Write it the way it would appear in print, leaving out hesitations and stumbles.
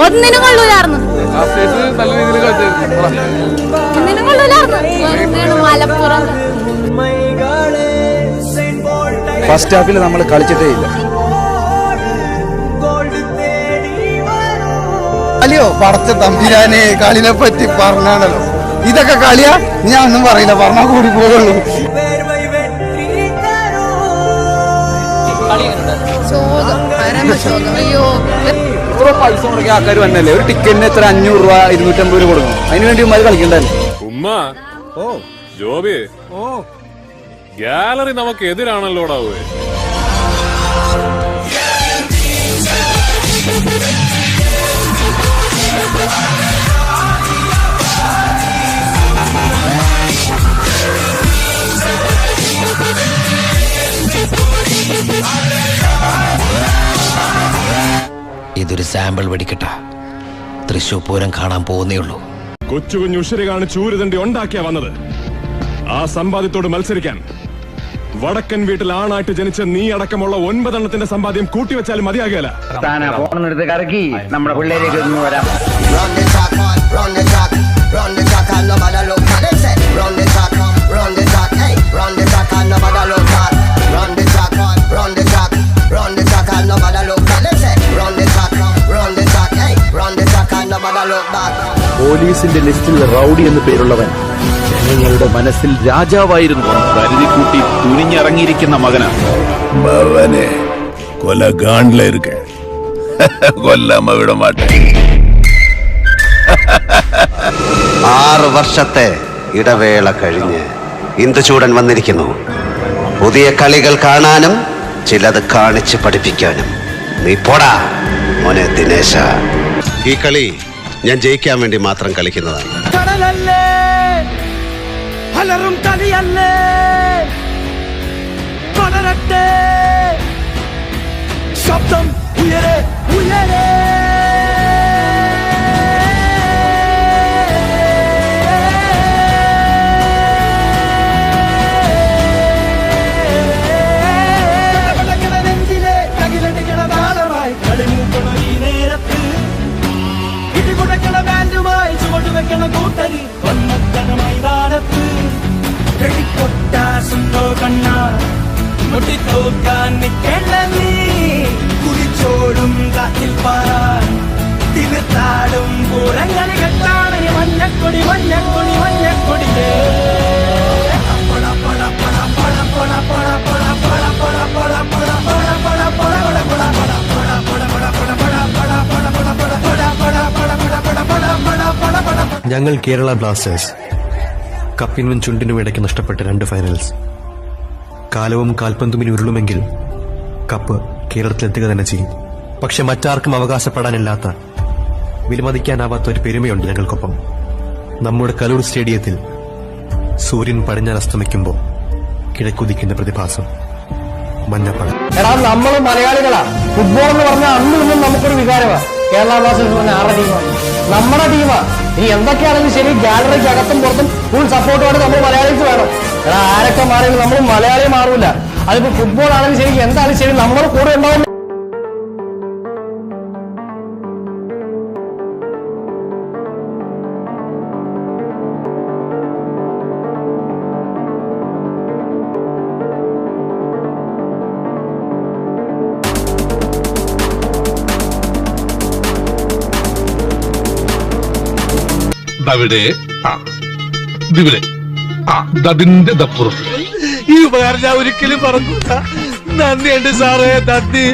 ഒന്നിനും കൊള്ളൂലായിരുന്നു. മലപ്പുറം ഫസ്റ്റ് ഹാഫിൽ നമ്മൾ കളിച്ചിട്ടേ ഇല്ല. അല്ലയോ പടച്ച തമ്പുരാനെ, കളിനെ പറ്റി പറഞ്ഞാണല്ലോ. ഇതൊക്കെ കളിയാ? ഞാൻ ഒന്നും പറയില്ല, പറഞ്ഞാൽ കൂടി പോകുള്ളൂ. പൈസ മുടക്കി ആൾക്കാർ വന്നല്ലേ, ഒരു ടിക്കറ്റിന് എത്ര 500 രൂപ 250 രൂപ കൊടുക്കും. അതിനുവേണ്ടി ഉമ്മാര് കളിക്കണ്ടല്ലേ. ഉമ്മ ഓ ജോബി ഓ ഗാലറി നമുക്ക് എതിരാണല്ലോടാവേ. ഇതൊരു സാമ്പിൾ വെടിക്കട്ട. തൃശൂർ പൂരം കാണാൻ പോകുന്നേ ഉള്ളൂ. കൊച്ചു കുഞ്ഞു ഉഷരി കാണിച്ച് ഊരുതണ്ടി ഉണ്ടാക്കിയാ വന്നത്. ആ സമ്പാദ്യത്തോട് മത്സരിക്കാൻ വടക്കൻ വീട്ടിൽ ആണായിട്ട് ജനിച്ച നീ അടക്കമുള്ള 9 എണ്ണത്തിന്റെ സമ്പാദ്യം കൂട്ടിവെച്ചാലും മതിയാകില്ല. ഫോണെടുത്ത് കറക്കി നമ്മുടെ പിള്ളേരേക്ക് വരാം. പോലീസിന്റെ ലിസ്റ്റിൽ റൌഡി എന്ന് പേരുള്ളവൻ ജനങ്ങളുടെ മനസ്സിൽ രാജാവായിരുന്നു. കരുതിക്കൂട്ടി തുനിഞ്ഞിറങ്ങിയിരിക്കുന്ന മകനാണ്. മകനെ കൊലകാണ്ടില കൊല്ലാമ വിട മാട്ടെ. 6 വർഷത്തെ ഇടവേള കഴിഞ്ഞ് ഇന്ദുചൂടൻ വന്നിരിക്കുന്നു. പുതിയ കളികൾ കാണാനും ചിലത് കാണിച്ച് പഠിപ്പിക്കാനും. നീ പോടാ മോനെ ദിനേശ. ഈ കളി ഞാൻ ജയിക്കാൻ വേണ്ടി മാത്രം കളിക്കുന്നതാണ്. ശബ്ദം ഉയരെ ഉയരെ. കുടിച്ചോടും കാറ്റിൽ പാറാൻ തിമിർത്താടും പൂരങ്ങളി കെട്ടാണ് മഞ്ഞക്കൊടി മഞ്ഞക്കൊടി മഞ്ഞക്കൊടി. ഞങ്ങൾ കേരള ബ്ലാസ്റ്റേഴ്സ് കപ്പിനും ചുണ്ടിനും ഇടയ്ക്ക് നഷ്ടപ്പെട്ട 2 ഫൈനൽസ്. കാലവും കാൽപന്തുമിന് ഉരുളുമെങ്കിൽ കപ്പ് കേരളത്തിലെത്തുക തന്നെ ചെയ്യും. പക്ഷെ മറ്റാർക്കും അവകാശപ്പെടാനില്ലാത്ത, വിലമതിക്കാനാവാത്ത ഒരു പെരുമയുണ്ട് ഞങ്ങൾക്കൊപ്പം. നമ്മുടെ കലൂർ സ്റ്റേഡിയത്തിൽ സൂര്യൻ പടിഞ്ഞാറ് അസ്തമിക്കുമ്പോൾ കിഴക്കുദിക്കുന്ന പ്രതിഭാസം മഞ്ഞപ്പട. നമ്മൾ മലയാളികളാ. ഫുട്ബോൾ എന്ന് പറഞ്ഞാൽ അന്നും ഇന്നും നമുക്കൊരു വികാരമാണ്. കേരള ബ്ലാസ്റ്റേഴ്സ് പറഞ്ഞ ആരുടെ ടീമാണ്? നമ്മുടെ ടീമാണ്. ഇനി എന്തൊക്കെയാണെങ്കിലും ശരി, ഗാലറിക്ക് അകത്തും പുറത്തും ഫുൾ സപ്പോർട്ടോടെ നമ്മൾ മലയാളിക്ക് വേണം. ആരൊക്കെ മാറിയെങ്കിൽ നമ്മൾ മലയാളി മാറൂല. അതിപ്പോ ഫുട്ബോൾ ആണെങ്കിലും ശരി, എന്തായാലും ശരി, നമ്മൾ കൂടെ ഉണ്ടാവും. അതിന്റെ ദപ്പുറത്ത് ഈ ഉപകാരം ഞാൻ ഒരിക്കലും പറഞ്ഞൂല. നന്ദിയുണ്ട് സാറേ, നന്ദി.